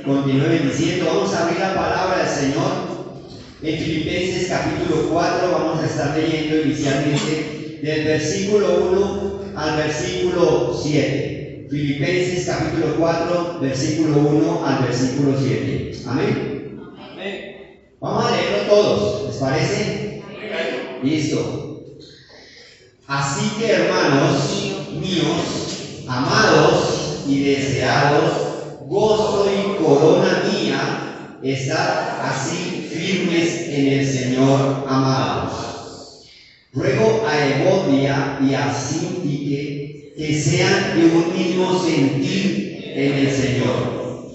continúe bendiciendo. Vamos a abrir la palabra del Señor en Filipenses capítulo 4. Vamos a estar leyendo inicialmente del versículo 1 al versículo 7. Filipenses capítulo 4, versículo 1 al versículo 7. Amén. Amén. Vamos a leerlo todos, ¿les parece? Amén. Listo. Así que, hermanos míos, amados y deseados, gozo y corona mía, estad así firmes en el Señor, amados. Ruego a Evodia y a Síntique que sean de un mismo sentir en el Señor.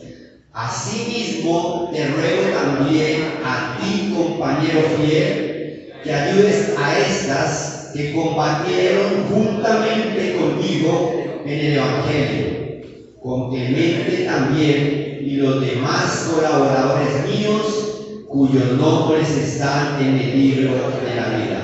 Asimismo, te ruego también a ti, compañero fiel, que ayudes a estas que combatieron juntamente conmigo en el Evangelio, con Clemente también y los demás colaboradores míos, cuyos nombres están en el libro de la vida.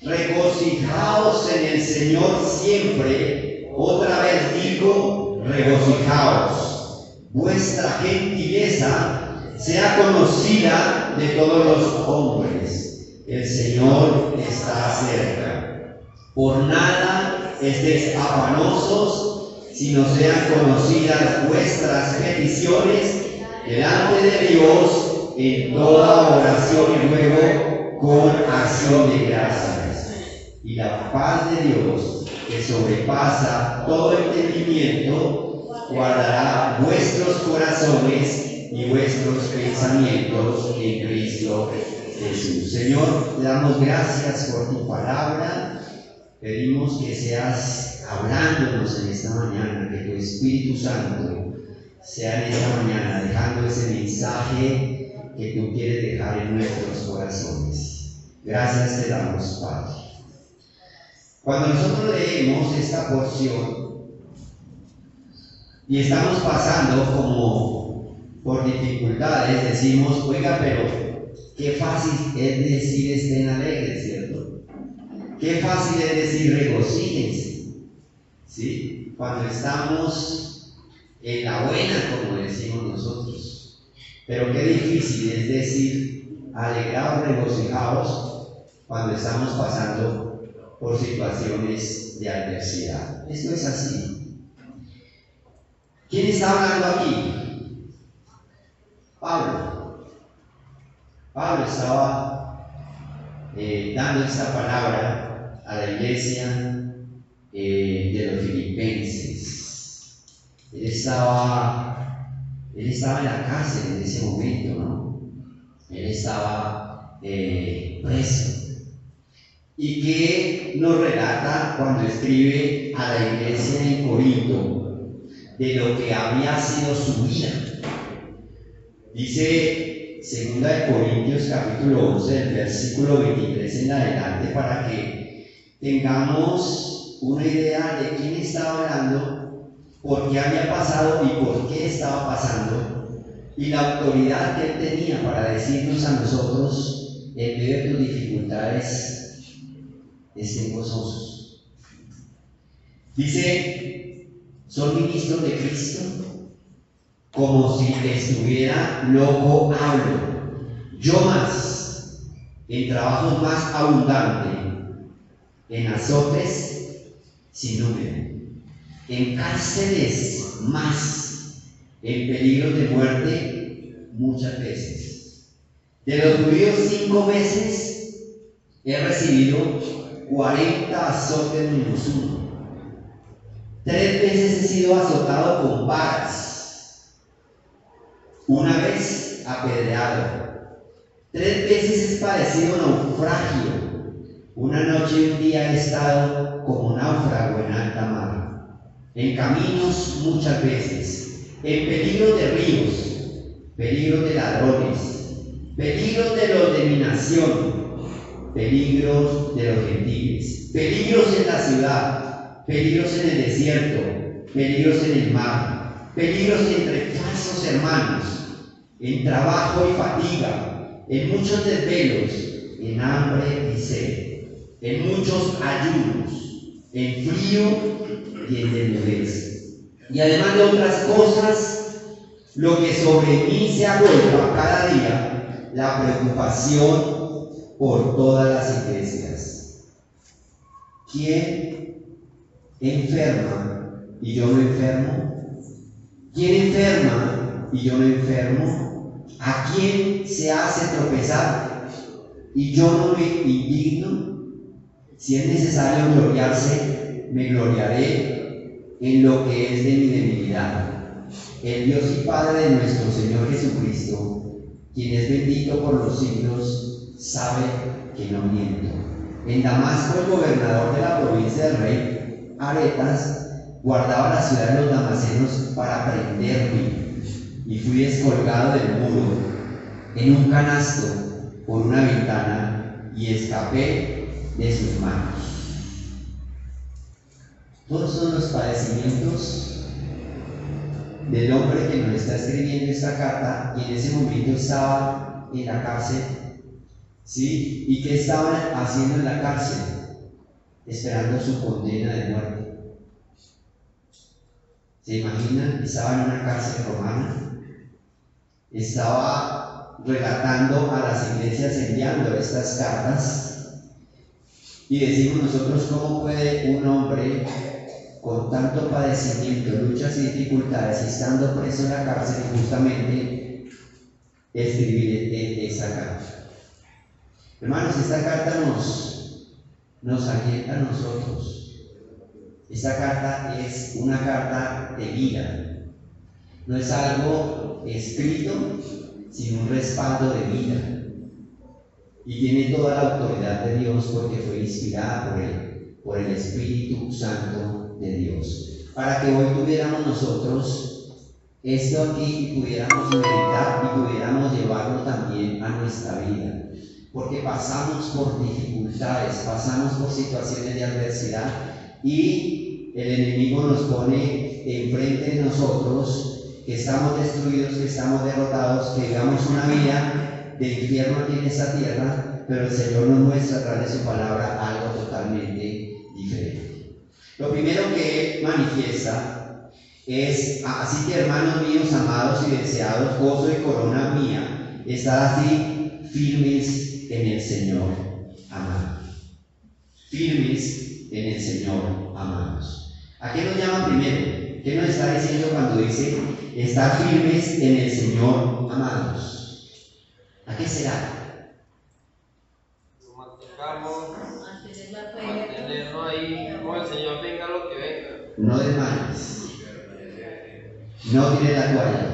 Regocijaos en el Señor siempre. Otra vez digo, regocijaos. Vuestra gentileza sea conocida de todos los hombres. El Señor está cerca. Por nada estéis afanosos, sino sean conocidas vuestras peticiones delante de Dios en toda oración y ruego con acción de gracias. Y la paz de Dios, que sobrepasa todo entendimiento, guardará vuestros corazones y vuestros pensamientos en Cristo Jesús. Señor, te damos gracias por tu palabra. Pedimos que seas hablándonos en esta mañana, que tu Espíritu Santo sea en esta mañana dejando ese mensaje que tú quieres dejar en nuestros corazones. Gracias te damos, Padre. Cuando nosotros leemos esta porción y estamos pasando como por dificultades, decimos, oiga, pero qué fácil es decir estén alegres, ¿cierto? Qué fácil es decir regocíjense, ¿sí? Cuando estamos en la buena, como decimos nosotros. Pero qué difícil es decir alegraos, regocijaos cuando estamos pasando por situaciones de adversidad. Esto es así. ¿Quién está hablando aquí? Pablo. Pablo estaba dando esta palabra a la iglesia de los filipenses. Él estaba en la cárcel en ese momento, ¿no? Él estaba preso. ¿Y qué nos relata cuando escribe a la iglesia en Corinto de lo que había sido su vida? Dice 2 de Corintios capítulo 11, del versículo 23 en adelante, para que tengamos una idea de quién estaba hablando, por qué había pasado y por qué estaba pasando, y la autoridad que él tenía para decirnos a nosotros en medio de tus dificultades: estén gozosos. Dice: son ministros de Cristo, como si estuviera loco hablo. Yo más, en trabajos más abundante, en azotes sin número, en cárceles más, en peligros de muerte muchas veces. De los judíos 5 veces he recibido 40 azotes menos 1. 3 veces he sido azotado con varas, 1 vez apedreado, 3 veces he padecido naufragio, 1 noche y 1 día he estado como náufrago en alta mar, en caminos muchas veces, en peligros de ríos, peligros de ladrones, peligros de los de mi nación, peligros de los gentiles, peligros en la ciudad, peligros en el desierto, peligros en el mar, peligros entre falsos hermanos, en trabajo y fatiga, en muchos desvelos, en hambre y sed, en muchos ayunos, en frío y en desnudez. Y además de otras cosas, lo que sobre mí se agolpa cada día, la preocupación por todas las iglesias. ¿Quién enferma y yo no enfermo? ¿Quién enferma y yo no enfermo? ¿A quién se hace tropezar y yo no me indigno? Si es necesario gloriarse, me gloriaré en lo que es de mi debilidad. El Dios y Padre de nuestro Señor Jesucristo, quien es bendito por los siglos, sabe que no miento. En Damasco, el gobernador de la provincia del rey Aretas guardaba la ciudad de los damascenos para prenderme, y fui descolgado del muro en un canasto por una ventana y escapé de sus manos. Todos son los padecimientos del hombre que nos está escribiendo esta carta, y en ese momento estaba en la cárcel, ¿sí? ¿Y qué estaban haciendo en la cárcel? Esperando su condena de muerte. ¿Se imaginan? Estaba en una cárcel romana, estaba relatando a las iglesias, enviando estas cartas, y decimos nosotros: ¿cómo puede un hombre con tanto padecimiento, luchas y dificultades, y estando preso en la cárcel, justamente escribir esa carta? Hermanos, esta carta nos alienta a nosotros. Esta carta es una carta de vida. No es algo escrito, sino un respaldo de vida. Y tiene toda la autoridad de Dios porque fue inspirada por el Espíritu Santo de Dios. Para que hoy tuviéramos nosotros esto aquí y pudiéramos meditar y pudiéramos llevarlo también a nuestra vida. Porque pasamos por dificultades, pasamos por situaciones de adversidad, y el enemigo nos pone enfrente de nosotros que estamos destruidos, que estamos derrotados, que vivamos una vida de infierno aquí en esta tierra, pero el Señor nos muestra a través de su palabra algo totalmente diferente. Lo primero que Él manifiesta es: así que, hermanos míos, amados y deseados, gozo y corona mía, estad así firmes en el Señor, amados. Firmes en el Señor, amados. ¿A qué nos llama primero? ¿Qué nos está diciendo cuando dice estar firmes en el Señor, amados? ¿A qué será? Mantenernos ahí, como el Señor venga lo que venga. No desmayes, no tires la toalla,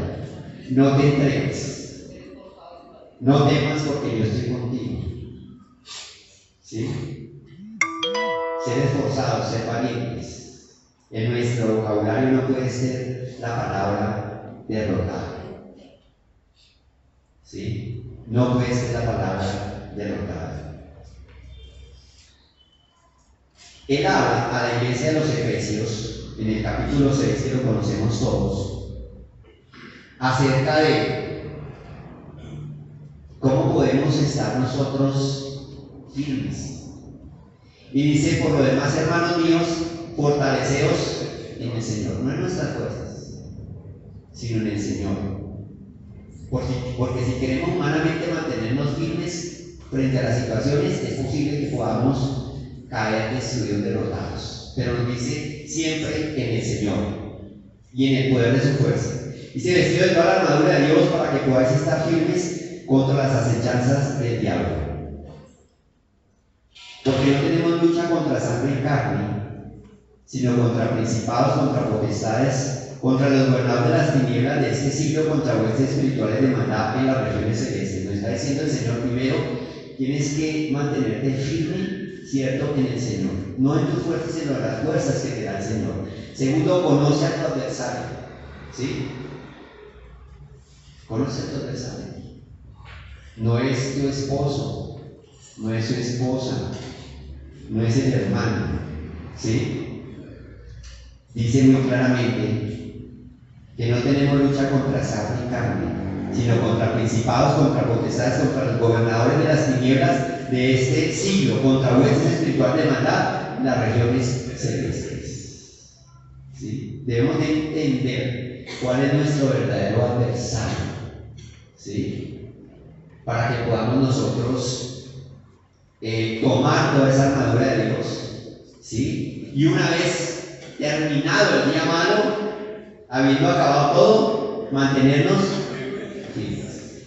no te entregues, no temas porque yo estoy contigo. ¿Sí? Ser esforzados, ser valientes. En nuestro vocabulario no puede ser la palabra derrotar. ¿Sí? No puede ser la palabra derrotar. Él habla a la iglesia de los Efesios, en el capítulo 6, que lo conocemos todos, acerca de cómo podemos estar nosotros firmes. Y dice: por lo demás, hermanos míos, fortaleceos en el Señor, no en nuestras fuerzas, sino en el Señor. Porque si queremos humanamente mantenernos firmes frente a las situaciones, es posible que podamos caer destruidos, derrotados. Pero nos dice: siempre en el Señor y en el poder de su fuerza. Dice: vestido de toda la armadura de Dios para que podáis estar firmes contra las acechanzas del diablo. Porque no tenemos lucha contra sangre y carne, sino contra principados, contra potestades, contra los gobernadores de las tinieblas de este siglo, contra huestes espirituales de maldad en las regiones celestes. Nos está diciendo el Señor: primero, tienes que mantenerte firme, ¿cierto?, en el Señor. No en tus fuerzas, sino en las fuerzas que te da el Señor. Segundo, conoce a tu adversario. ¿Sí? Conoce a tu adversario. No es tu esposo, no es su esposa, no es el hermano. ¿Sí? Dice muy claramente que no tenemos lucha contra sangre y carne, sino contra principados, contra potestades, contra los gobernadores de las tinieblas de este siglo, contra huestes espirituales de maldad en las regiones celestes. ¿Sí? Debemos de entender cuál es nuestro verdadero adversario, ¿sí? Para que podamos nosotros tomar toda esa armadura de Dios, ¿sí? Y una vez terminado el día malo, habiendo acabado todo, mantenernos firmes,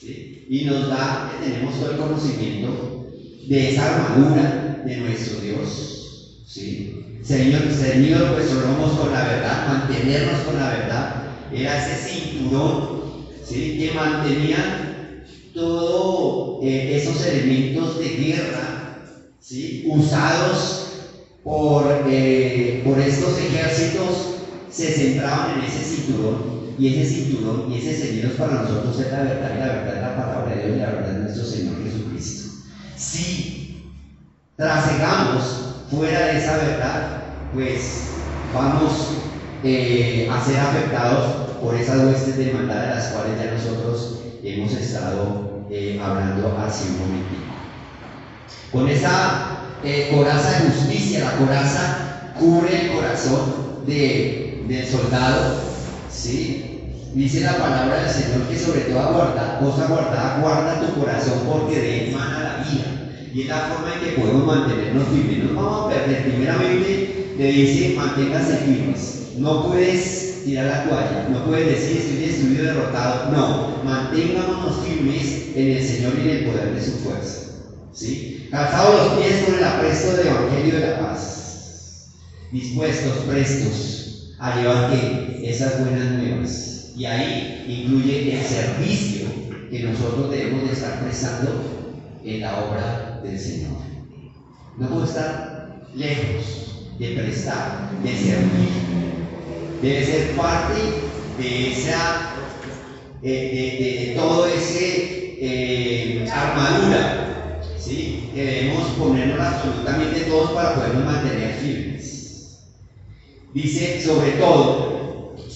¿sí? Y nos da que tenemos todo el conocimiento de esa armadura de nuestro Dios, ¿sí? Ceñidos vuestros lomos con la verdad, mantenernos con la verdad, era ese cinturón, ¿sí? Que mantenía todos esos elementos de guerra, ¿sí? Usados por estos ejércitos, se centraban en ese cinturón, y ese ceñidos para nosotros es la verdad, y la verdad es la palabra de Dios, y la verdad es nuestro Señor Jesucristo. Si trasegamos fuera de esa verdad, pues vamos a ser afectados por esas huestes de maldad de las cuales ya nosotros hemos estado hablando hace un momentito. Con esa coraza de justicia, la coraza cubre el corazón del soldado, ¿sí? Dice la palabra del Señor que sobre toda cosa guardada, guarda tu corazón, porque de él mana la vida. Y es la forma en que podemos mantenernos firmes. No vamos a perder. Primeramente le dice, manténgase firmes. No puedes tirar la toalla, no puedes decir estoy destruido, derrotado. No, manténganos firmes en el Señor y en el poder de su fuerza, ¿sí? Calzados los pies con el apresto del Evangelio de la paz, dispuestos, prestos a llevar esas buenas nuevas. Y ahí incluye el servicio que nosotros debemos de estar prestando en la obra del Señor. No puedo estar lejos de prestar, de servir. Debe ser parte de esa, de todo ese armadura, ¿sí? Que debemos ponernos absolutamente todos para podernos mantener firmes. Dice, sobre todo,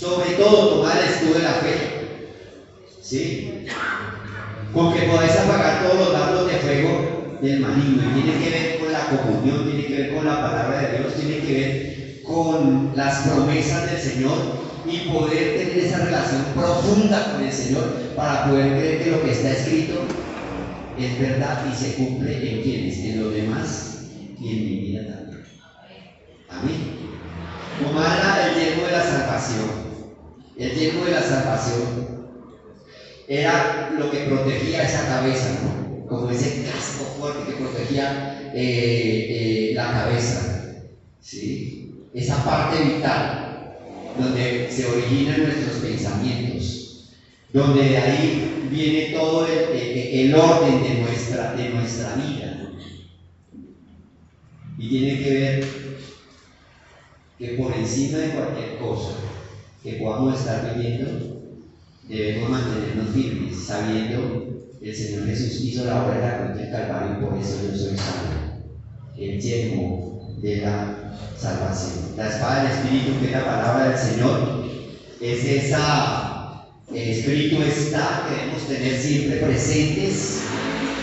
tomad el escudo de la fe, ¿sí? Con que podáis apagar todos los dardos de fuego del maligno. Y tiene que ver con la comunión, tiene que ver con la palabra de Dios, tiene que ver con las promesas del Señor, y poder tener esa relación profunda con el Señor para poder creer que lo que está escrito es verdad y se cumple en quienes, en los demás y en mi vida también. Amén. Tomar el yelmo de la salvación. El yelmo de la salvación era lo que protegía esa cabeza, ¿no? Como ese casco fuerte que protegía la cabeza, ¿sí? Esa parte vital donde se originan nuestros pensamientos, donde de ahí viene todo el orden de nuestra vida. Y tiene que ver que por encima de cualquier cosa que podamos estar viviendo, debemos mantenernos firmes, sabiendo que el Señor Jesús hizo la obra de la cruz del Calvario, y por eso yo soy salvo. El yelmo de la salvación. La espada del Espíritu, que es la palabra del Señor, es esa Espíritu está que debemos tener siempre presentes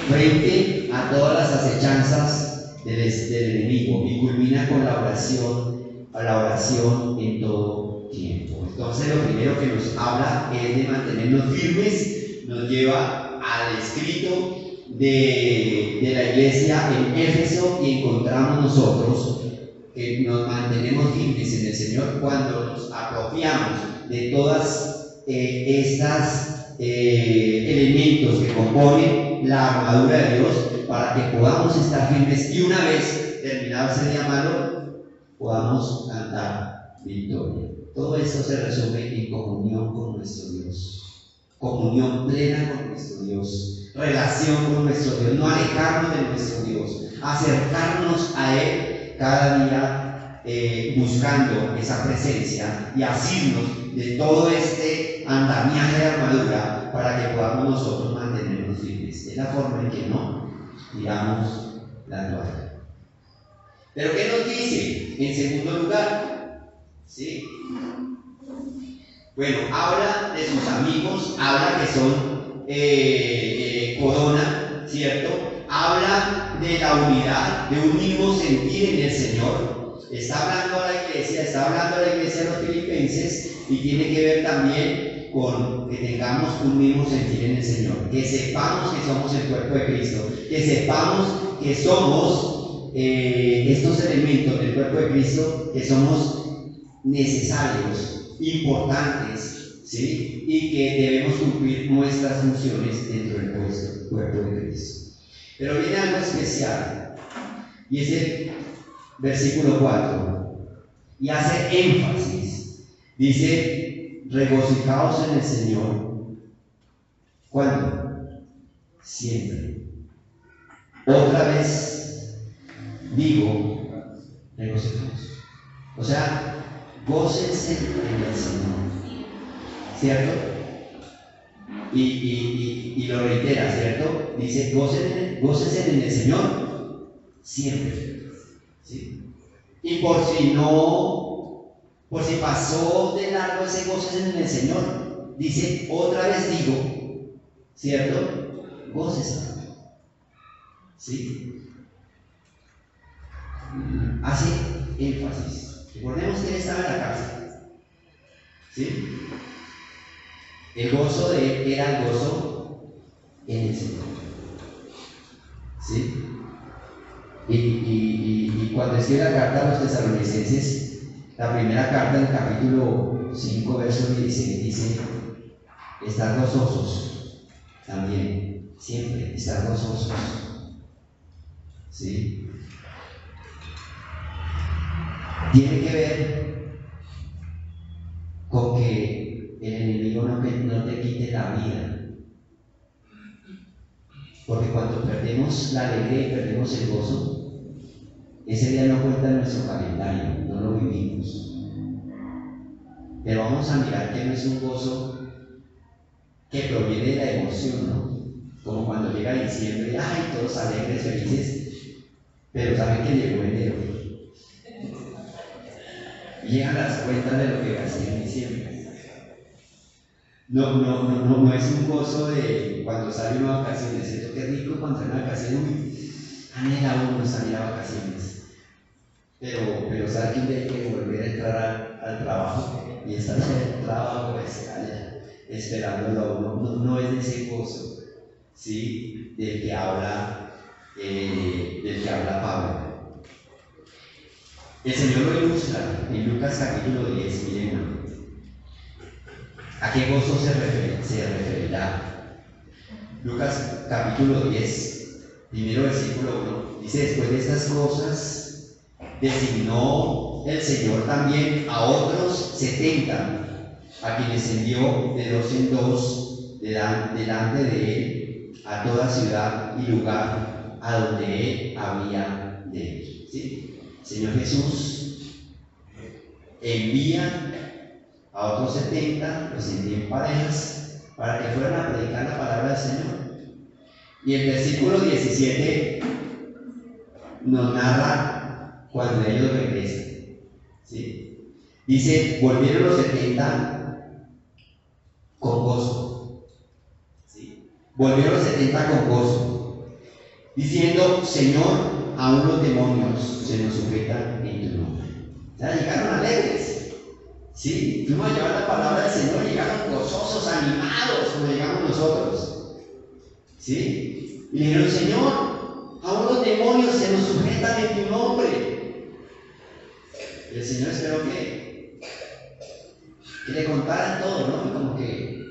frente a todas las acechanzas del enemigo, y culmina con la oración en todo tiempo. Entonces, lo primero que nos habla es de mantenernos firmes, nos lleva al escrito de la iglesia en Éfeso, y encontramos nosotros que nos mantenemos firmes en el Señor cuando nos apropiamos de todas estas elementos que componen la armadura de Dios, para que podamos estar firmes y una vez terminado ese día malo podamos cantar victoria. Todo esto se resume en comunión con nuestro Dios, comunión plena con nuestro Dios, relación con nuestro Dios, no alejarnos de nuestro Dios, acercarnos a Él cada día, buscando esa presencia y asirnos de todo este andamiaje de armadura para que podamos nosotros mantenernos firmes. Es la forma en que no tiramos la toalla. Pero ¿qué nos dice en segundo lugar? ¿Sí? Bueno, habla de sus amigos, habla que son corona, ¿cierto? Habla de la unidad, de un mismo sentir en el Señor, está hablando a la iglesia, de los filipenses, y tiene que ver también con que tengamos un mismo sentir en el Señor, que sepamos que somos el cuerpo de Cristo, que sepamos que somos estos elementos del cuerpo de Cristo, que somos necesarios, importantes, ¿sí? Y que debemos cumplir nuestras funciones dentro del cuerpo de Cristo. Pero viene algo especial, y es el versículo 4, y hace énfasis, dice: regocijaos en el Señor. ¿Cuándo? Siempre. Otra vez digo, regocijaos. O sea, gócense en el Señor, ¿cierto? Y lo reitera, ¿cierto? Dice: gócense en el Señor siempre, ¿sí? Y por si pasó de largo ese gócense en el Señor, dice: otra vez digo, ¿cierto? Gócense, ¿sí? Hace énfasis. Recordemos que él estaba en la cárcel, ¿sí? El gozo de él era el gozo en el Señor, ¿sí? Y cuando escribe la carta a los tesalonicenses, la primera carta en el capítulo 5, verso 16, dice: estar gozosos también, siempre, estar gozosos, ¿sí? Tiene que ver con que el enemigo no te quite la vida, porque cuando perdemos la alegría y perdemos el gozo, ese día no cuenta en nuestro calendario, no lo vivimos. Pero vamos a mirar que no es un gozo que proviene de la emoción, ¿no? Como cuando llega diciembre, ¡ay!, todos alegres, felices, pero saben que llegó enero. Y llegan las cuentas de lo que gasté en diciembre. No es un gozo de cuando sale una vacaciones, ¿cierto? Qué rico cuando sale una vacación, anhela uno salir a vacaciones. Pero sabe que un día hay que volver a entrar al trabajo, y estar en el trabajo esperándolo a uno. No es de ese gozo, ¿sí?, del que habla Pablo. El Señor lo ilustra en Lucas capítulo 10, miren a qué gozo se referirá. Lucas capítulo 10, primero versículo 1, dice: después de estas cosas designó el Señor también a otros 70, a quienes envió de dos en dos delante de él a toda ciudad y lugar a donde él había de ir, ¿sí? Señor Jesús envía a otros 70, los envía en parejas para que fueran a predicar la palabra del Señor. Y el versículo 17 nos narra cuando ellos regresan, ¿sí? Dice: volvieron los 70 con gozo, ¿sí? Volvieron los 70 con gozo, diciendo: Señor, aún los demonios se nos sujetan en tu nombre. O sea, llegaron alegres, ¿sí? Fuimos a llevar la palabra del Señor, llegaron gozosos, animados, como llegamos nosotros, ¿sí? Y le dijeron: Señor, aún los demonios se nos sujetan en tu nombre. Y el Señor esperó que le contaran todo, ¿no? Y como que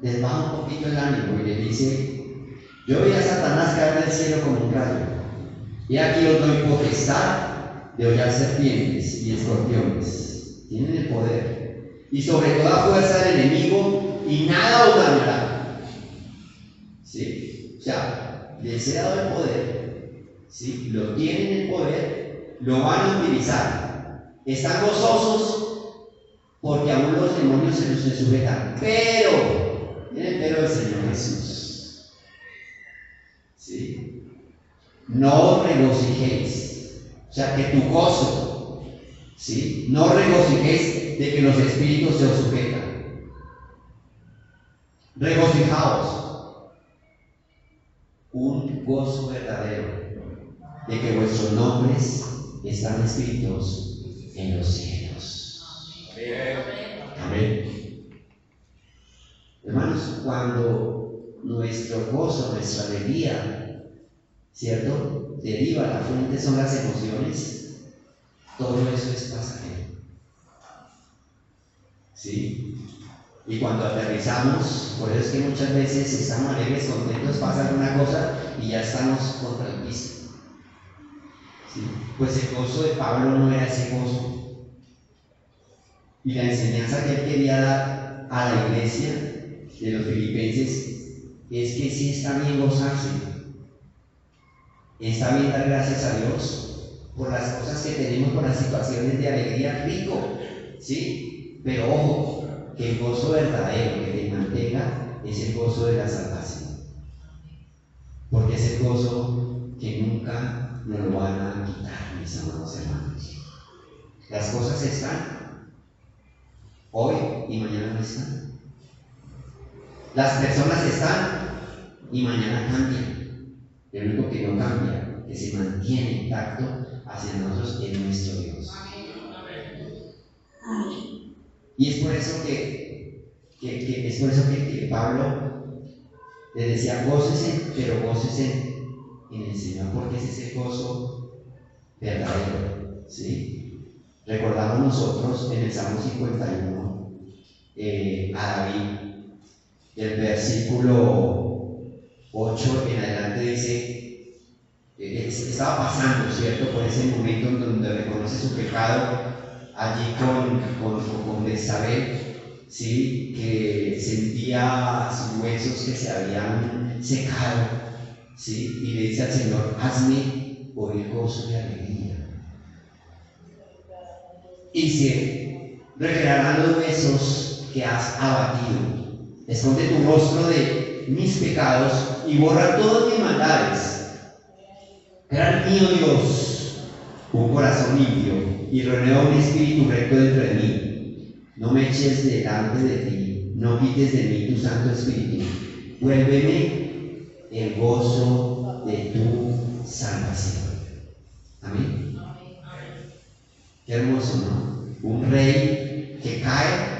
les baja un poquito el ánimo y le dice: yo vi a Satanás caer del cielo como un rayo, y aquí os doy potestad de hollar serpientes y escorpiones. Tienen el poder, y sobre toda fuerza del enemigo, y nada os dañará. ¿Sí? O sea, les he dado el poder, ¿sí? Lo tienen el poder, lo van a utilizar. Están gozosos porque aún los demonios se nos sujetan. Pero, miren, pero el Señor Jesús, ¿sí? No os regocijéis. O sea, que tu gozo, ¿sí? No regocijéis de que los espíritus se os sujetan. Regocijaos. Un gozo verdadero de que vuestros nombres están escritos en los cielos. Amén. Hermanos, cuando nuestro gozo, nuestra alegría, ¿cierto?, deriva, la fuente son las emociones, todo eso es pasajero. ¿Sí? Y cuando aterrizamos, por eso es que muchas veces estamos alegres, contentos, pasa alguna cosa y ya estamos contra el piso. ¿Sí? Pues el gozo de Pablo no era ese gozo. Y la enseñanza que él quería dar a la iglesia de los filipenses es que sí está bien gozarse, está bien dar gracias a Dios por las cosas que tenemos, por las situaciones de alegría, rico, ¿sí? Pero ojo, que el gozo verdadero que te mantenga es el gozo de la salvación, porque es el gozo que nunca nos lo van a quitar, mis amados hermanos. Las cosas están hoy y mañana no están. Las personas están y mañana cambian. Lo único que no cambia, que se mantiene intacto hacia nosotros, es nuestro Dios. Y es por eso que Pablo le decía: gócese, pero gócese en el Señor, porque ese es el gozo verdadero, ¿sí? Recordamos nosotros en el Salmo 51 a David, el versículo 8 en adelante dice, estaba pasando, ¿cierto?, por ese momento en donde reconoce su pecado allí con Betsabé, ¿sí?, que sentía sus huesos que se habían secado, ¿sí?, y le dice al Señor: hazme oír gozo y alegría, y se recrearán los huesos que has abatido. Esconde tu rostro de mis pecados y borra todas mis maldades. Cread mío, Dios, un corazón limpio y renueva un espíritu recto dentro de mí. No me eches delante de ti, no quites de mí tu santo espíritu. Vuélveme el gozo de tu salvación. Amén. Qué hermoso, ¿no? Un rey que cae,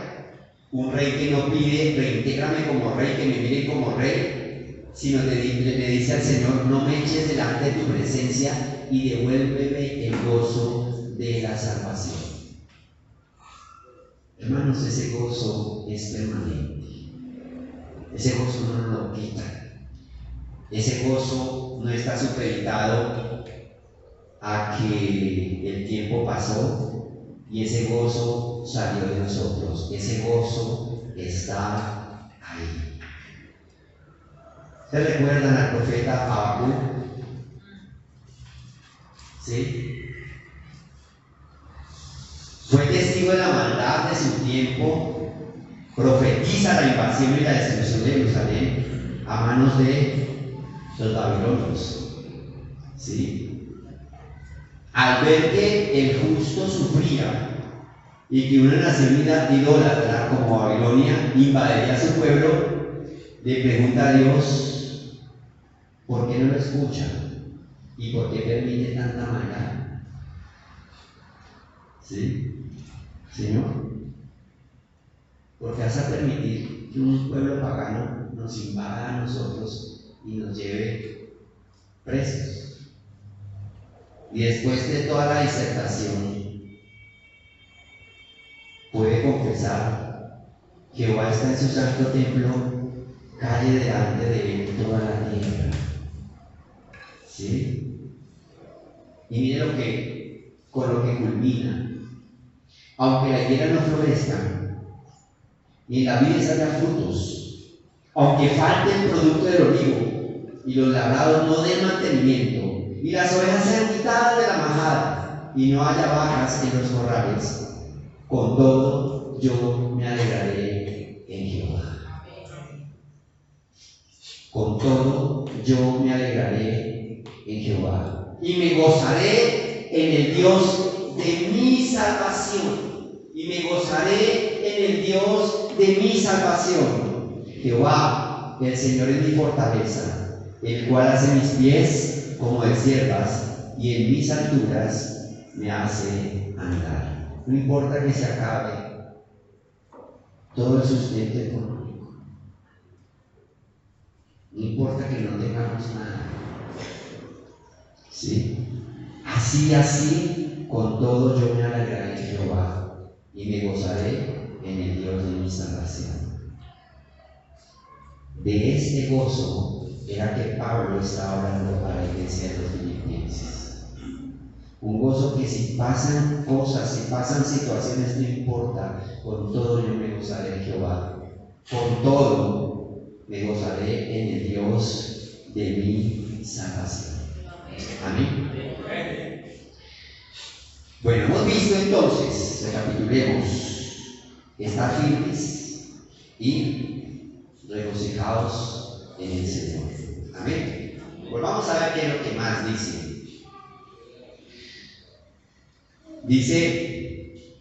un rey que no pide: reintégrame como rey, que me mire como rey, sino le dice al Señor: no me eches delante de tu presencia y devuélveme el gozo de la salvación. Hermanos, ese gozo es permanente, ese gozo no nos lo quita, ese gozo no está supeditado a que el tiempo pasó y ese gozo salió de nosotros, ese gozo está ahí. ¿Se recuerdan al profeta Habacuc? ¿Sí? Fue testigo de la maldad de su tiempo, profetiza la invasión y la destrucción de Jerusalén a manos de los babilonios. ¿Sí? Al ver que el justo sufría y que una nación idólatra como Babilonia invadiría su pueblo, le pregunta a Dios: ¿por qué no lo escucha? ¿Y por qué permite tanta maldad? ¿Sí? Señor, ¿por qué vas a permitir que un pueblo pagano nos invada a nosotros y nos lleve presos? Y después de toda la disertación, puede confesar: Jehová está en su santo templo, calle delante de él toda la tierra. ¿Sí? Y mire con lo que culmina: aunque la higuera no florezca, ni en la vid salga frutos, aunque falte el producto del olivo, y los labrados no den mantenimiento, y las ovejas sean quitadas de la majada, y no haya vacas en los corrales, con todo yo me alegraré en Jehová. Con todo yo me alegraré en Jehová, y me gozaré en el Dios de mi salvación. Y me gozaré en el Dios de mi salvación. Jehová, el Señor, es mi fortaleza, el cual hace mis pies como de ciervas, y en mis alturas me hace andar. No importa que se acabe todo el sustento económico. No importa que no tengamos nada. ¿Sí? Así, con todo yo me alegraré en Jehová y me gozaré en el Dios de mi salvación. De este gozo era que Pablo estaba hablando a la iglesia de los filipenses. Un gozo que si pasan cosas, si pasan situaciones, no importa, con todo yo me gozaré en Jehová. Con todo me gozaré en el Dios de mi salvación. Amén. Bueno, hemos visto entonces, recapitulemos, estar firmes y regocijados en el Señor. Amén. Volvamos a ver qué es lo que más dice. Dice,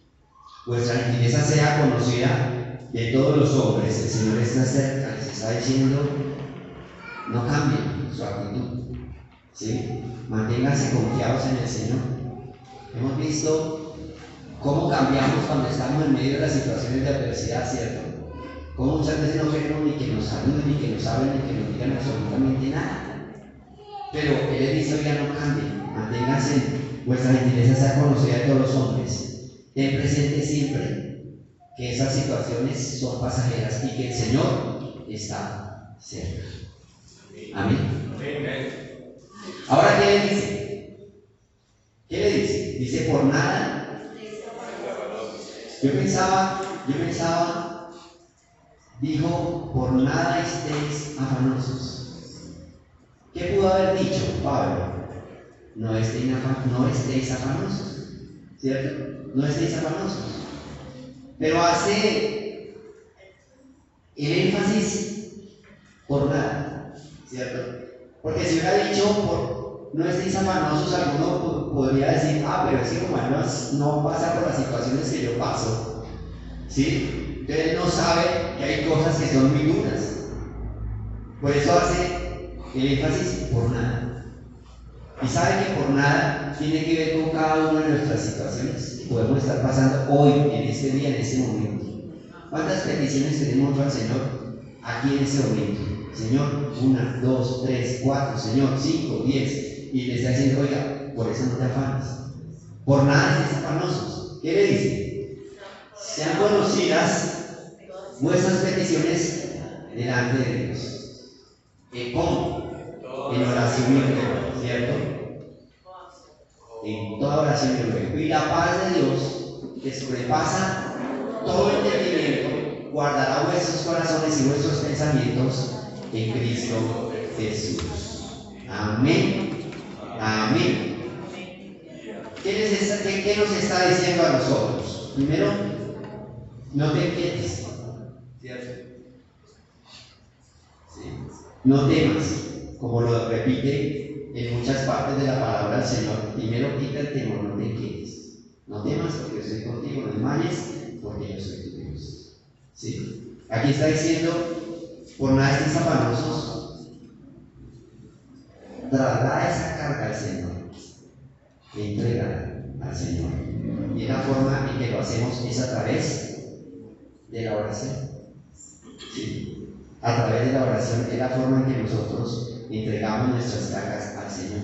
vuestra gentileza sea conocida de todos los hombres. El Señor está cerca, les está diciendo, no cambien su actitud. ¿Sí? Manténganse confiados en el Señor. Hemos visto cómo cambiamos cuando estamos en medio de las situaciones de adversidad, ¿cierto? Cómo muchas veces no queremos ni que nos saluden, ni que nos hablen, ni que nos digan absolutamente nada. Pero Él les dice, oiga, no cambien, manténganse, vuestra gentileza sea conocida de todos los hombres. Ten presente siempre que esas situaciones son pasajeras y que el Señor está cerca. Amén. Ahora, ¿qué le dice? ¿Qué le dice? Dice, por nada. Yo pensaba, dijo, por nada estéis afanosos. ¿Qué pudo haber dicho Pablo? No estéis afanosos, ¿cierto? No estéis afanosos. Pero hace el énfasis por nada, ¿cierto? Porque si hubiera dicho no estéis afanosos, alguno podría decir, pero es que como no pasa por las situaciones que yo paso, ¿sí? Entonces él no sabe que hay cosas que son muy duras. Por eso hace el énfasis por nada. Y sabe que por nada tiene que ver con cada una de nuestras situaciones que podemos estar pasando hoy, en este día, en este momento. ¿Cuántas peticiones tenemos al Señor aquí en este momento? Señor, 1, 2, 3, 4, Señor, 5, 10. Y le está diciendo, oiga, por eso no te afanes. Por nada estés afanosos. ¿Qué le dice? Sean conocidas vuestras peticiones delante de Dios. ¿Cómo? En oración y ruego, ¿cierto? En toda oración y ruego. Y la paz de Dios, que sobrepasa todo entendimiento, guardará vuestros corazones y vuestros pensamientos en Cristo Jesús. Amén. Amén. ¿Qué nos está diciendo a nosotros? Primero, no te inquietes, ¿cierto? ¿Sí? No temas, como lo repite en muchas partes de la palabra del Señor. Primero quita el temor, no te inquietes. No temas porque yo estoy contigo, no desmayes porque yo soy tu Dios. ¿Sí? Aquí está diciendo, por nada estéis afanosos. Traslada esa carga al Señor, entrega al Señor. Y la forma en que lo hacemos es a través de la oración. Sí. A través de la oración es la forma en que nosotros entregamos nuestras cargas al Señor.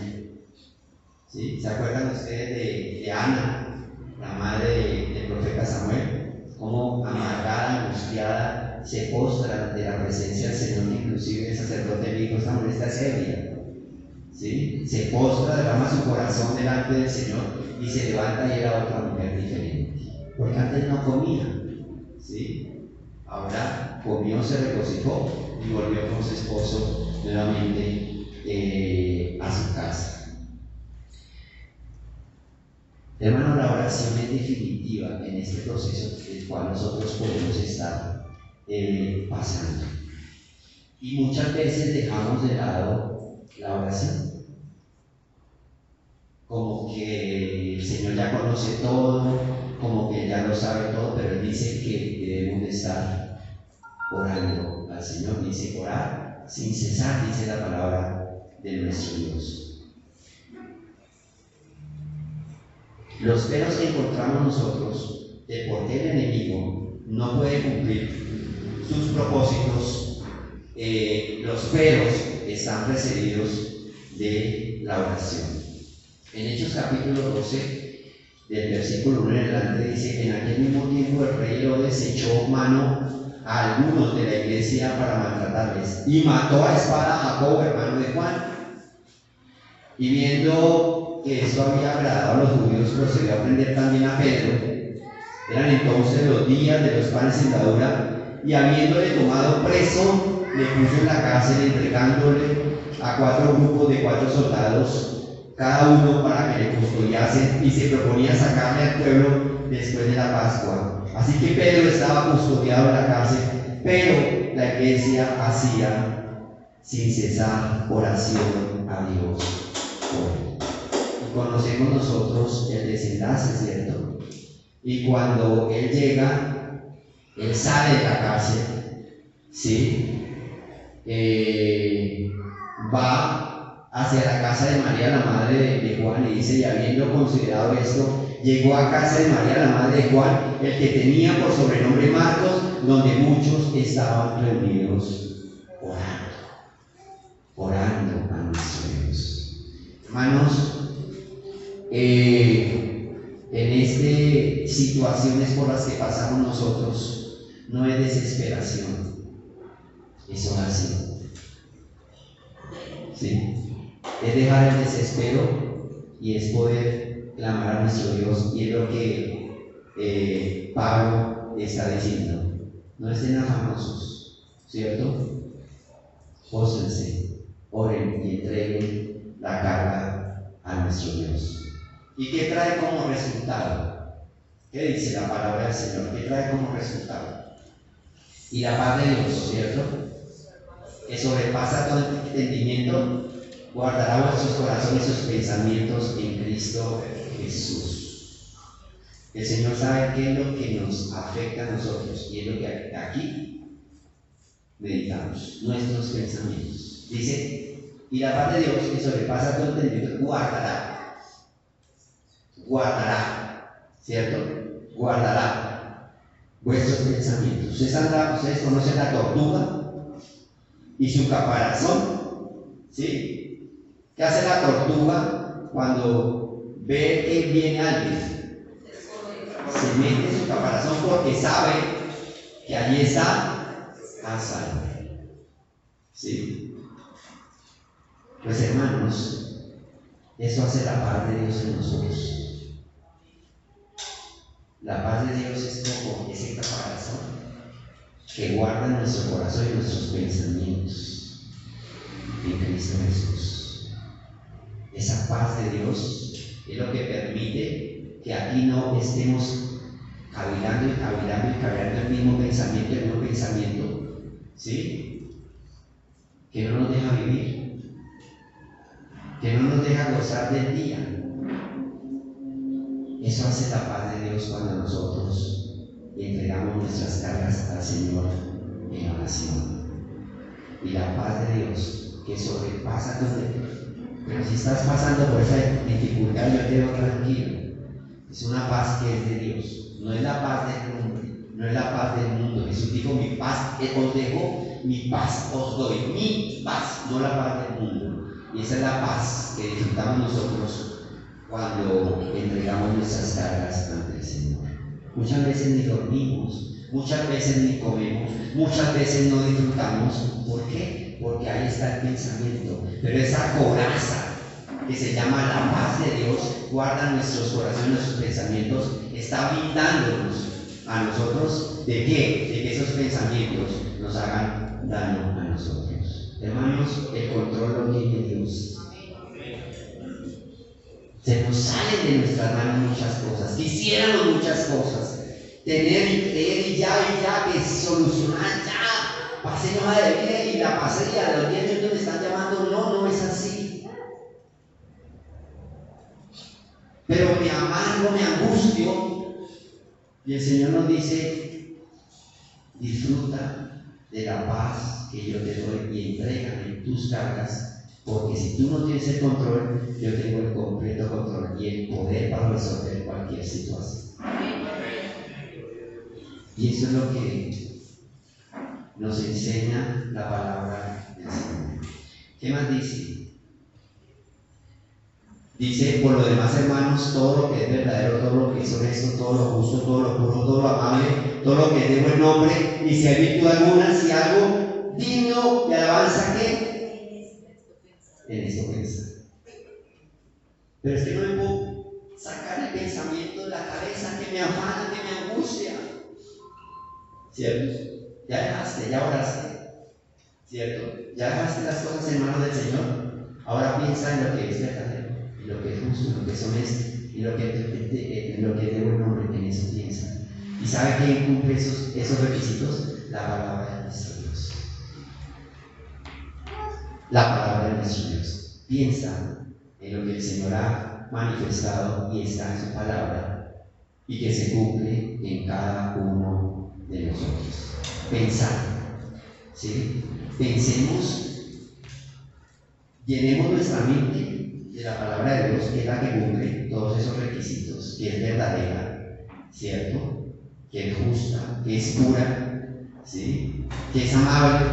¿Sí? ¿Se acuerdan ustedes de Ana, la madre del profeta Samuel? Cómo amargada, angustiada, se postra ante la presencia del Señor, que inclusive el sacerdote le dijo, esta mujer está ebria. ¿Sí? Se postra, derrama su corazón delante del Señor y se levanta y era otra mujer diferente. Porque antes no comía, ¿sí? Ahora comió, se regocijó y volvió con su esposo nuevamente a su casa. Hermano, la oración es definitiva en este proceso del cual nosotros podemos estar pasando. Y muchas veces dejamos de lado la oración. Como que el Señor ya conoce todo, como que ya lo sabe todo, pero Él dice que debemos de estar orando al Señor. Dice orar sin cesar, dice la palabra de nuestro Dios. Los peros que encontramos nosotros de por qué el enemigo no puede cumplir sus propósitos, los peros están precedidos de la oración. En Hechos capítulo 12, del versículo 1 en adelante, dice: en aquel mismo tiempo el rey Herodes echó mano a algunos de la iglesia para maltratarles y mató a espada a Jacobo, hermano de Juan. Y viendo que esto había agradado a los judíos, procedió a prender también a Pedro. Eran entonces los días de los panes sin levadura, y habiéndole tomado preso, le puso en la cárcel, entregándole a 4 grupos de 4 soldados, cada uno para que le custodiasen, y se proponía sacarle al pueblo después de la Pascua. Así que Pedro estaba custodiado en la cárcel, pero la iglesia hacía sin cesar oración a Dios por él. Y conocemos nosotros el desenlace, ¿cierto? Y cuando él llega, él sale de la cárcel, ¿sí? Va hacia la casa de María, la madre de Juan, y dice: y habiendo considerado esto, llegó a casa de María, la madre de Juan, el que tenía por sobrenombre Marcos, donde muchos estaban reunidos orando a nuestro Dios. Hermanos, en situaciones por las que pasamos nosotros, no es desesperación, es oración. ¿Sí? Es dejar el desespero y es poder clamar a nuestro Dios, y es lo que Pablo está diciendo. No estén afanosos, ¿cierto? Pósense, oren y entreguen la carga a nuestro Dios. ¿Y qué trae como resultado? ¿Qué dice la palabra del Señor? ¿Qué trae como resultado? Y la paz de Dios, ¿cierto?, que sobrepasa todo entendimiento, guardará vuestros corazones y sus pensamientos en Cristo Jesús. El Señor sabe qué es lo que nos afecta a nosotros, y es lo que aquí meditamos, nuestros pensamientos. Dice: y la paz de Dios, que sobrepasa todo entendimiento, guardará, ¿cierto? Guardará vuestros pensamientos. Ustedes conocen la tortuga y su caparazón, ¿sí? ¿Qué hace la tortuga cuando ve que viene alguien? Se mete en su caparazón porque sabe que allí está a salvo. ¿Sí? Pues hermanos, eso hace la paz de Dios en nosotros. La paz de Dios es como ese caparazón que guarda nuestro corazón y nuestros pensamientos en Cristo Jesús. Esa paz de Dios es lo que permite que aquí no estemos cavilando el mismo pensamiento, ¿sí? Que no nos deja vivir, que no nos deja gozar del día. Eso hace la paz de Dios cuando nosotros entregamos nuestras cargas al Señor en oración. Y la paz de Dios, que sobrepasa todo. Pero si estás pasando por esa dificultad, yo te veo tranquilo. Es una paz que es de Dios, no es la paz del hombre, no es la paz del mundo. Jesús dijo: mi paz os dejo, mi paz os doy, mi paz, no la paz del mundo. Y esa es la paz que disfrutamos nosotros cuando entregamos nuestras cargas ante el Señor. Muchas veces ni dormimos, muchas veces ni comemos, muchas veces no disfrutamos. ¿Por qué? Porque ahí está el pensamiento. Pero esa coraza que se llama la paz de Dios guarda nuestros corazones, nuestros pensamientos, está blindándonos a nosotros ¿de qué? De que esos pensamientos nos hagan daño a nosotros. Hermanos, el control lo tiene Dios. Se nos salen de nuestras manos muchas cosas. Quisiéramos muchas cosas, tener y creer y ya, que solucionar ya. Pasé una hoja de vida y la pasé, y a los 10 minutos me están llamando. No es así. Pero me amargo, me angustio. Y el Señor nos dice: disfruta de la paz que yo te doy y entrégame tus cargas, Porque si tú no tienes el control, yo tengo el completo control y el poder para resolver cualquier situación. Y eso es lo que nos enseña la palabra del Señor. ¿Qué más dice? Dice, por lo demás, hermanos, todo lo que es verdadero, todo lo que es honesto, todo lo justo, todo lo puro, todo lo amable, todo lo que es de buen nombre, y si hay virtud alguna, si algo digno de alabanza, ¿qué? En esto pensar. Pero es que no me puedo sacar el pensamiento de la cabeza que me afana, que me angustia. ¿Cierto? Ya dejaste, ya oraste. ¿Cierto? Ya dejaste las cosas en manos del Señor. Ahora piensa en lo que es verdadero, en lo que es justo, en lo que es honesto, en lo que es de buen nombre, en eso piensa. ¿Y sabe quién cumple esos requisitos? La palabra de nuestro Dios. La palabra de nuestro Dios. Piensa en lo que el Señor ha manifestado y está en su palabra y que se cumple en cada uno de nosotros. Pensar, ¿sí? Pensemos, llenemos nuestra mente de la palabra de Dios, que es la que cumple todos esos requisitos, que es verdadera, ¿cierto? Que es justa, que es pura, ¿sí? Que es amable,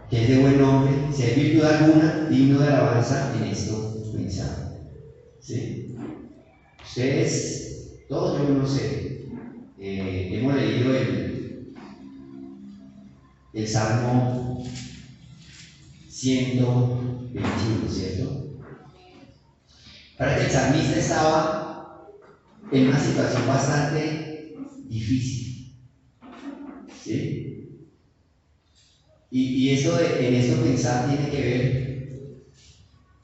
que es de buen nombre, si hay virtud alguna, digno de alabanza, en esto pensar. ¿Sí? Ustedes, todos yo no sé, hemos leído el Salmo 121, ¿cierto? Para que el salmista estaba en una situación bastante difícil, ¿sí? Y esto en esto pensar tiene que ver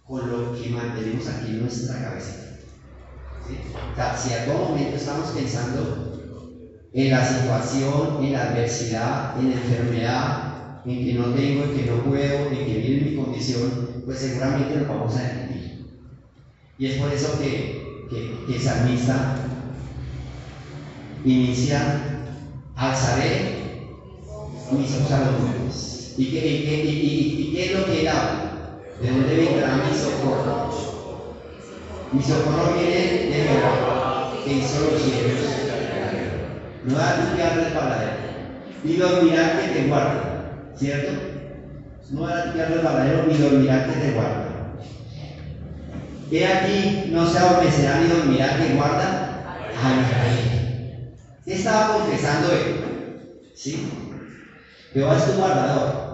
con lo que mantenemos aquí en nuestra cabeza. ¿Sí? O sea, si a todo momento estamos pensando en la situación, en la adversidad, en la enfermedad, en que no tengo, en que no puedo, en que viene mi condición, pues seguramente nos vamos a repetir. Y es por eso que el salmista inicia: alzaré mis ojos a los montes. ¿Y qué es lo que él habla? ¿De dónde vendrá mi socorro? Mi socorro viene de Jehová, que hizo los cielos. No da tu pie al resbaladero, ni dormirá que te guarde, ¿cierto? No da tu pie al resbaladero, ni dormirá que te guarde. He aquí, no se adormecerá ni dormirá que guarda a Israel. ¿Qué estaba confesando él? ¿Sí? Jehová es tu guardador.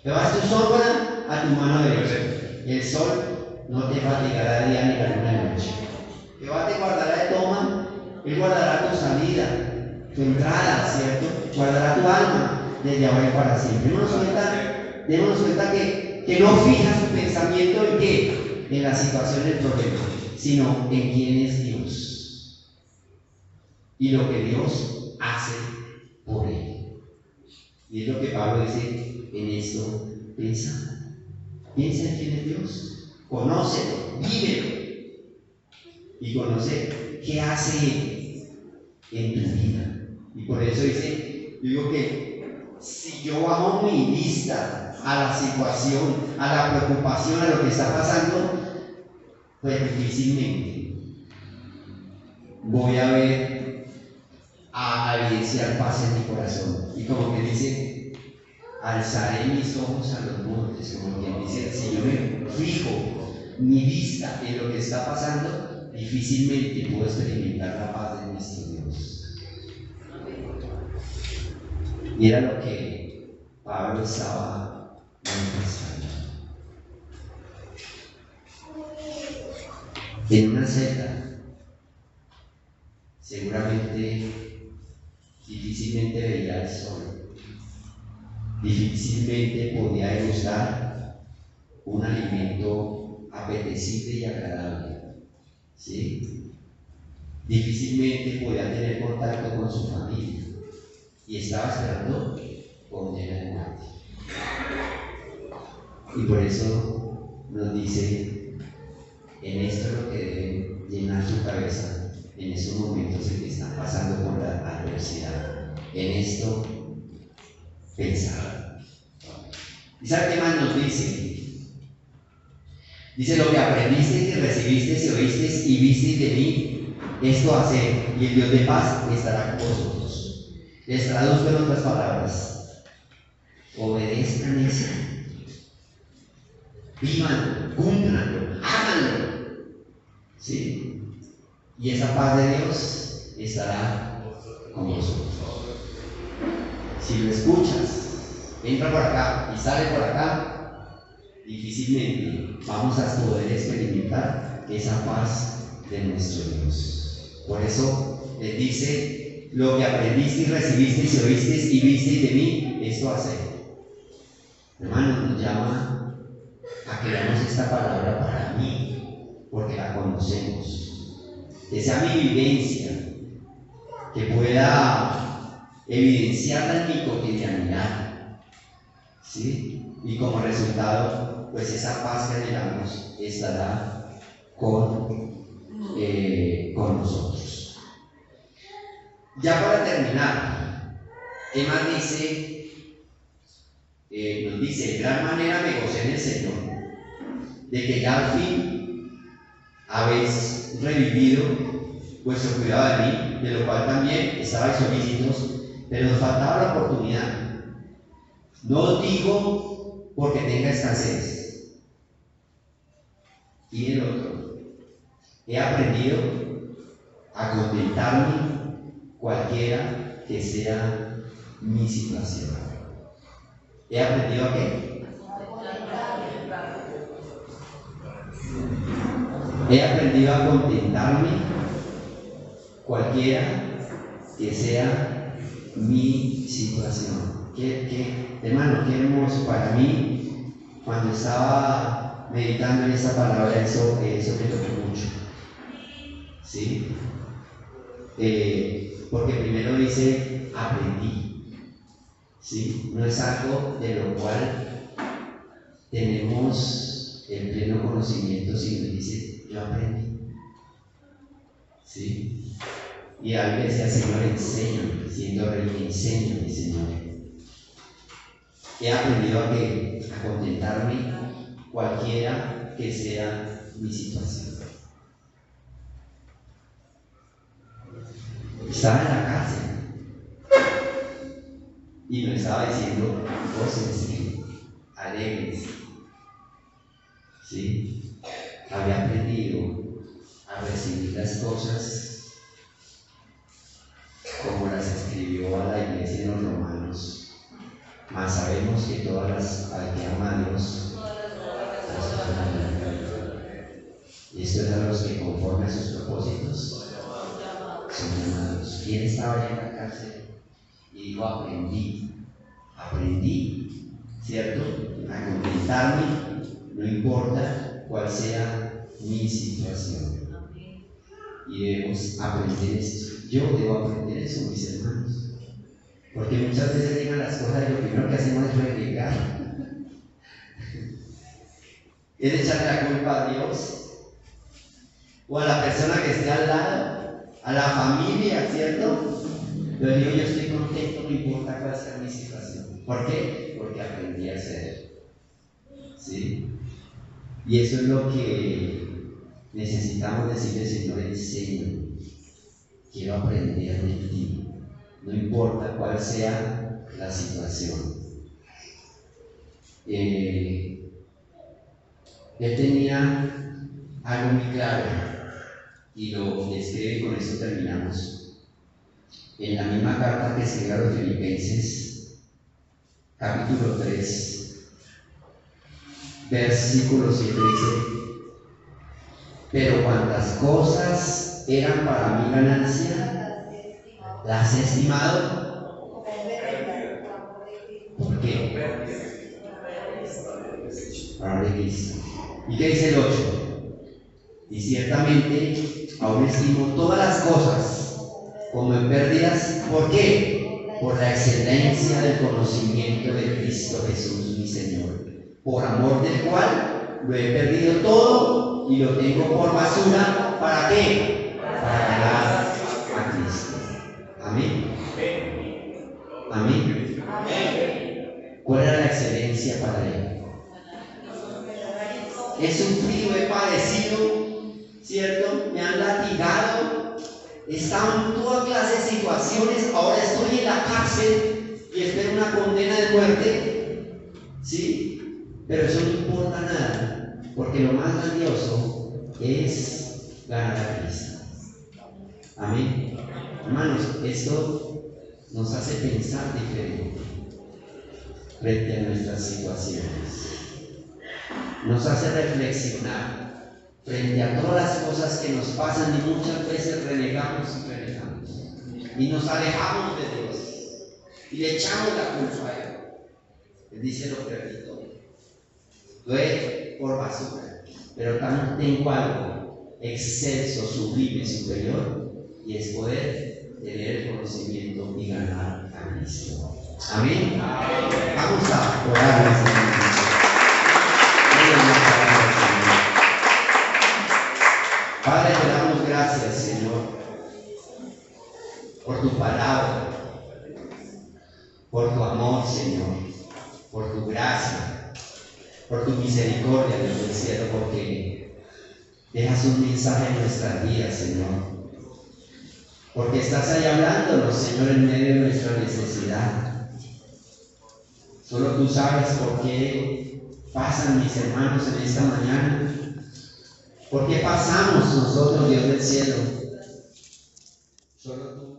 Jehová es tu sombra a tu mano derecha. El sol no te fatigará día ni la luna de noche. Jehová te guardará de todo mal. Él guardará tu salida, tu entrada, ¿cierto? Guardará tu alma desde ahora y para siempre. Démonos cuenta que no fija su pensamiento en qué, en la situación del problema, sino en quién es Dios y lo que Dios hace por él. Y es lo que Pablo dice: en esto piensa. Piensa en quién es Dios. Conócelo, vívelo. Y conoce qué hace en tu vida. Y por eso digo que si yo bajo mi vista a la situación, a la preocupación, a lo que está pasando, pues difícilmente voy a ver, a evidenciar paz en mi corazón. Y como que dice: alzaré mis ojos a los montes, como quien dice, si yo me fijo mi vista en lo que está pasando, difícilmente puedo experimentar la paz de nuestro Dios. Y era lo que Pablo estaba manifestando. En una celda, seguramente difícilmente veía el sol. Difícilmente podía degustar un alimento apetecible y agradable, ¿sí? Difícilmente podía tener contacto con su familia y estaba esperando condena de muerte. Y por eso nos dice: en esto es lo que deben llenar su cabeza en esos momentos en que están pasando por la adversidad. En esto pensar. ¿Y sabe qué más nos dice? Dice: lo que aprendisteis y recibisteis y oísteis y visteis de mí, esto haced, y el Dios de paz estará con vosotros. Les traduzco en otras palabras: obedezcan eso, vívanlo, cúmplanlo, háganlo. ¿Sí? Y esa paz de Dios estará con vosotros. Si lo escuchas, entra por acá y sale por acá, difícilmente vamos a poder experimentar esa paz de nuestro Dios. Por eso les dice: lo que aprendisteis, recibisteis y oísteis y visteis de mí, esto haced. Hermanos, nos llama a que veamos esta palabra para mí, porque la conocemos. Que sea mi vivencia, que pueda evidenciarla en mi cotidianidad, ¿sí? Y como resultado, pues esa paz que anhelamos estará con nosotros. Ya para terminar, ¿qué más dice? Nos dice: de gran manera me gocé en el Señor, de que ya al fin habéis revivido vuestro cuidado de mí, de lo cual también estabais solícitos, pero nos faltaba la oportunidad. No os digo porque tenga escasez. Y el otro: he aprendido a contentarme cualquiera que sea mi situación. ¿He aprendido a qué? He aprendido a contentarme cualquiera que sea mi situación. Hermano, qué hermoso para mí. Cuando estaba meditando en esta palabra, eso me tocó mucho. ¿Sí? Porque primero dice: aprendí. ¿Sí? No es algo de lo cual tenemos el pleno conocimiento, sino dice: yo aprendí. ¿Sí? Y a veces decía: Señor, enséñame, siendo rey, enséñame, Señor. He aprendido a contentarme cualquiera que sea mi situación. Estaba en la cárcel y me estaba diciendo: gócense, alegres. ¿Sí? Había aprendido a recibir las cosas como las escribió a la iglesia en los Romanos. Mas sabemos que todas las que ama a Dios, y esto es a los que conforme a sus propósitos son llamados. ¿Quién estaba allá en la cárcel? Y dijo: aprendí, ¿cierto? A contentarme, no importa cuál sea mi situación. Y debemos aprender esto. Yo debo aprender eso, mis hermanos. Porque muchas veces llegan las cosas y lo primero que hacemos es renegar. Es echarle la culpa a Dios o a la persona que esté al lado, a la familia, ¿cierto? Pero yo estoy contento, no importa cuál sea mi situación. ¿Por qué? Porque aprendí a hacer. ¿Sí? Y eso es lo que necesitamos decirle: Señor, enséñame. Quiero aprender de ti. No importa cuál sea la situación. Él tenía algo muy claro y lo describe, y con eso terminamos. En la misma carta que escribió a los Filipenses, capítulo 3, versículo 7, dice: pero cuantas cosas eran para mi ganancia, las he estimado. ¿Por qué? Para de Cristo. ¿Y qué dice el 8? Y ciertamente aún estimo todas las cosas como en pérdidas. ¿Por qué? Por la excelencia del conocimiento de Cristo Jesús, mi Señor, por amor del cual lo he perdido todo y lo tengo por basura. ¿Para qué? Para ganar a Cristo. Amén. Amén. ¿Cuál era la excelencia para él? he sufrido, he padecido, ¿cierto? Me han latigado, he estado en toda clase de situaciones, ahora estoy en la cárcel y espero una condena de muerte, ¿sí? Pero eso no importa nada, porque lo más grandioso es ganar a Cristo. Amén. Hermanos, esto nos hace pensar diferente frente a nuestras situaciones. Nos hace reflexionar frente a todas las cosas que nos pasan y muchas veces renegamos y nos alejamos de Dios y le echamos la culpa a Él. Él dice: lo perdí todo, lo he por basura, pero también tengo algo excelso, sublime, superior, y es poder tener el conocimiento y ganar a Cristo. Amén. Vamos a orar al Señor. Padre, te damos gracias, Señor, por tu palabra, por tu amor, Señor, por tu gracia, por tu misericordia, Dios del cielo, porque dejas un mensaje en nuestras vidas, Señor. Porque estás ahí hablándonos, Señor, en medio de nuestra necesidad. Solo tú sabes por qué pasan mis hermanos en esta mañana. ¿Por qué pasamos nosotros, Dios del cielo? Solo tú